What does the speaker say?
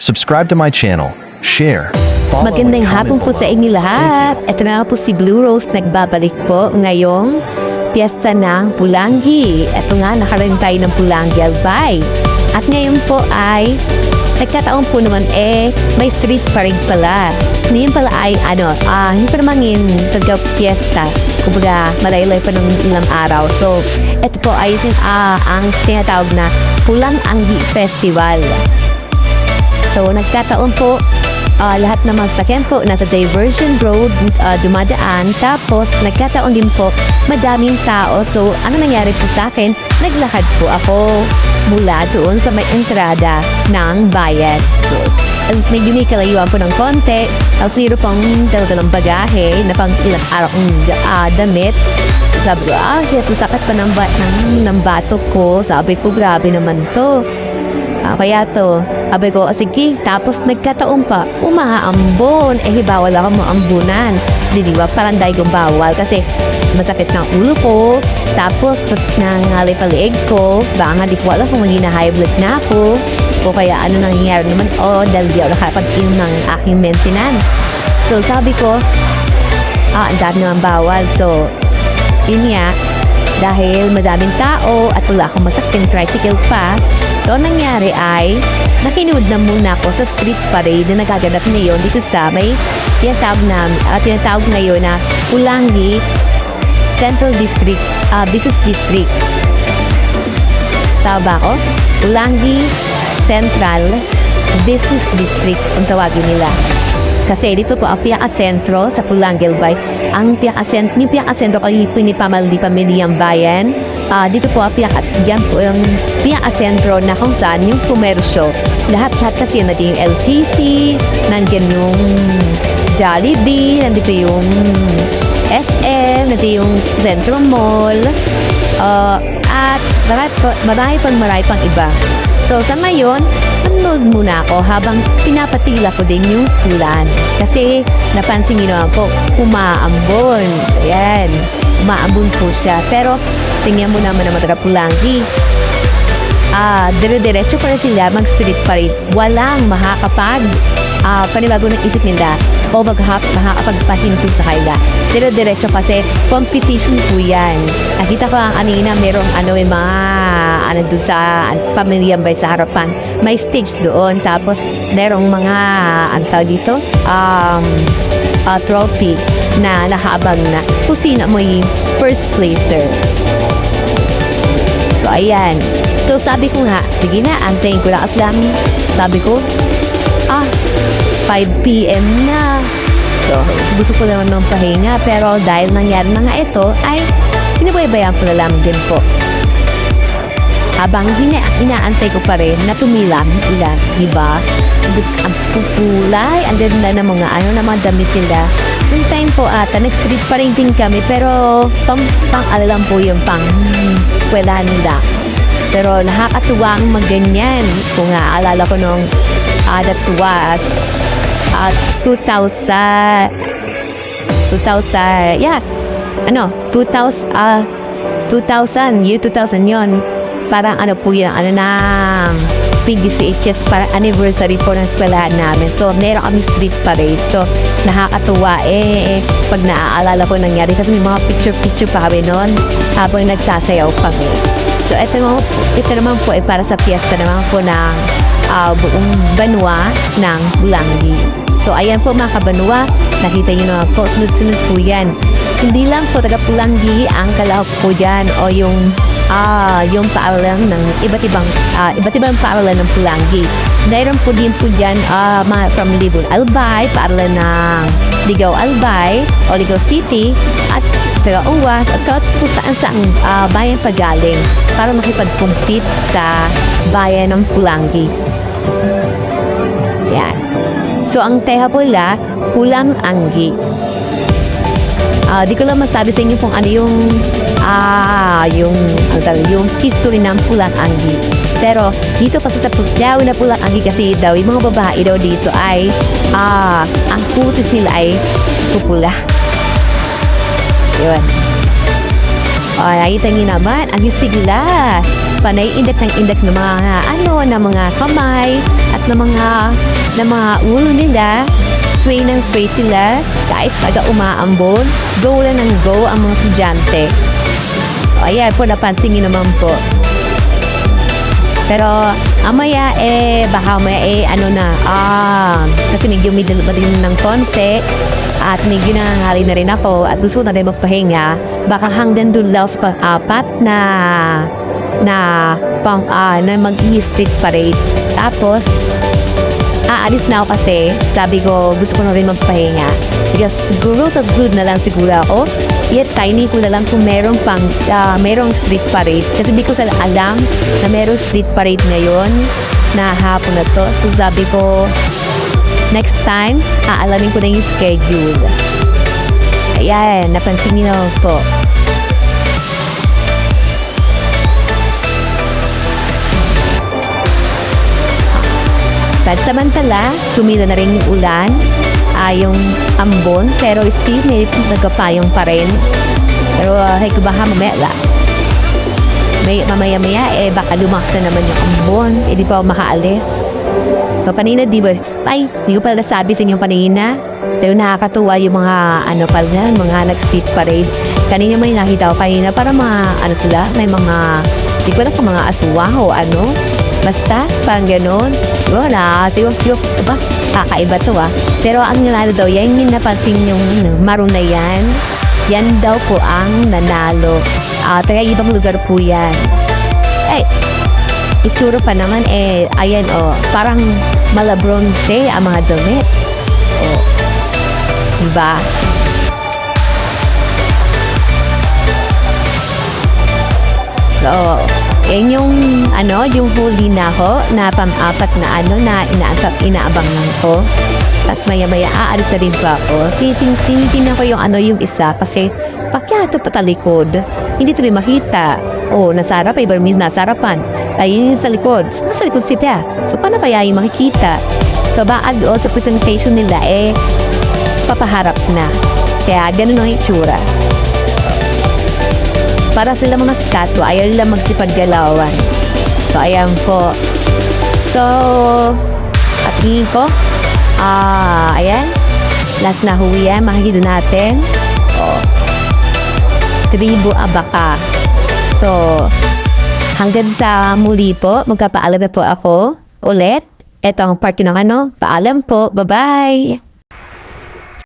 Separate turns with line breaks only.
Subscribe to my channel, share, follow,
Magandang
and
hapon
comment
po sa
below.
inyo lahat. Ito na po si Blue Rose nagbabalik po ngayong piyesta ng Pulangi. Ito nga, nakarating tayo ng Pulangi Albay. At ngayon po ay nagkataon po naman may street parade pala. Ngayon pala ay hindi pa naman yun talaga piyesta. Kumbaga, malaylay pa ng ilang araw. So, ito po ay ang tinatawag na Pulang-Anggi Festival. So, nagkataon po, lahat ng mga sasakyan po nasa diversion road dumadaan. Tapos, nagkataon din po, madaming tao. So, ano nangyari po sa akin? Naglakad po ako mula doon sa may entrada ng bayan. So, medyo may kalayuan po ng konti. Tapos, mayroon pang dalagang bagahe na pang ilang araw damit. Sabi ko, sakit pa ng batok ko. Sabi ko, grabe naman to. Kaya to, sabi ko, sige, tapos nagkataon pa, umaambon. Bawal ako maambunan. Di ba? Parang dahil kong bawal kasi masakit ng ulo ko. Tapos, nangalay pa leeg ko. Baka nga di ko alam kung hindi na high blood na ako. O kaya ano nangyayari naman, dahil di ako nakapag-inom ng aking maintenance. So, sabi ko, ang dami naman bawal. So, yun nga, dahil madaming tao at wala akong masakting tricycle pa, so nangyari ay nakinuod na muna ako sa street parade na nagaganap ngayon dito sa may tinatawag ngayon na Pulangi Central District, Business District. Tama ba ako? Pulangi Central Business District ang tawagin nila. Kasi dito po ang pinaka-sentro sa Pulangi Albay. Yung pinaka-sentro ay pamilyang bayan. Dito po ang pinaka-sentro na kung saan yung komersyo. Lahat kasi nandito yung LTC, nandiyan yung Jollibee, nandito yung SM, nandito yung Centro Mall, at marami pang iba. So, sa ngayon, nanonood muna ako habang pinapatila ko din yung ulan. Kasi, napansin nyo naman po, umaambon. Ayan, umaambon po siya. Pero, tingnan mo naman ang mga Pulangi. Dire-diretso pa rin sila mag-street parade. Walang panibago ng isip nila o makakapagpahinto sa kanila. Dire-diretso kasi competition po yan. Nakita ko ang kanina merong doon sa pamilyang bay sa harapan. May stage doon. Tapos merong mga dito trophy na nakaabang na kung sino mo yung first placer. So ayan. So sabi ko nga, sige na, antayin ko lang aslam. Sabi ko, 5 PM na. So, gusto ko naman ng pahinga. Pero dahil nangyari na nga ito, ay sinabaybayan ko na lang din po. Habang inaantay ko pa rin na tumilang ulan, diba? Ang pupulay, ang ganda ng mga damit nila. Yung time po nag-street pa rin din kami, pero pang-alalang po yung pang-kwelahan nila. Pero nakakatuwang magganyan. Kung alala ko nung that was 2000 yun. Parang po yun, ng PDCHS para anniversary po ng eskwelahan namin. So, meron kami street parade. So, nakakatuwa pag naaalala ko nangyari kasi may mga picture pa kami noon habang nagsasayaw kami. So, ito naman po para sa fiesta naman po ng buong banwa ng Pulangi. So, ayan po mga kabanwa, nakita nyo naman po, sunod-sunod po yan. Hindi lang po taga Pulangi ang kalahok po dyan o yung paaralan ng iba't ibang paaralan ng Pulangi. Mayroon po din po dyan from Libon Albay, paaralan ng Ligaw Albay o Ligaw City at taga Uwas at kahit po saan bayan pagaling para makipag-compete sa bayan ng Pulangi. Yan. So, ang teha pula, Pulang-Anggi. Di ko lang masabi sa inyo kung ano yung history ng Pulang-Anggi. Pero, dito pa sa Pulang na Pulang-Anggi kasi daw, yung mga babae daw dito ay, ang putis nila ay pupula. Yun. Nakita nyo naman, ang sigla. Panay indak ng mga ng mga kamay at lahat ng mga ulo nila, sway ng sway sila, kahit taga umaambon, go lang ng go ang mga estudyante. O, ayan po, napansin niyo naman po. Pero, amaya baka amaya kasi medyo middle pa din ng konti at medyo nangangali na rin ako at gusto na rin magpahinga. Baka hanggang doon lang sa pang-apat na mag-i-street parade. Tapos, aalis na ako kasi sabi ko gusto ko na rin magpahinga. Sige, siguro sa good na lang siguro ako. Yet, tiny ko na lang kung merong street parade. Kasi di ko alam na merong street parade ngayon na hapon na to. So, sabi ko, next time, aalamin ko na yung schedule. Ayan, napansin niyo na po. Samantala, tumila na rin yung ulan, yung ambon, pero still may nagkapayong pa rin. Pero baka mamaya baka lumaksa naman yung ambon, di pa ako makaalis. So, kanina, di ko pala nasabi sa inyo kanina, pero nakakatuwa yung mga, mga nag-street parade. Kanina may nakita ko kanina, para sila, may mga, di ko lang kung mga aswang o basta, parang ganon. Wala, kakaiba to Pero ang nanalo daw, yan yung napansin yung maroon na yan. Yan daw po ang nanalo. Taga ibang lugar po yan. Itsura pa naman ayan parang malabronze ang mga damit. Diba? So, yan yung yung huli na ako na pang-apat na na inaabangan ko. Tapos maya-maya aalis na rin pa ako. Tinitingnan ko yung isa kasi pakyato pa talikod. Hindi ito rin makita. Nasarap nasa harapan. Ayun yung sa likod. Nasa likod sila. So, paano kaya yung makikita? So, baka doon sa presentation nila papaharap na. Kaya ganun ang itsura. Para sila mga statwa, ayaw nila magsipaggalawan. So, ayan po. So, at tingin ko, ayan, last na huwian, makikita natin. Tribu Abaka. So, hanggang sa muli po, magkapaalam na po ako ulit. Ito ang part ng paalam po. Bye-bye!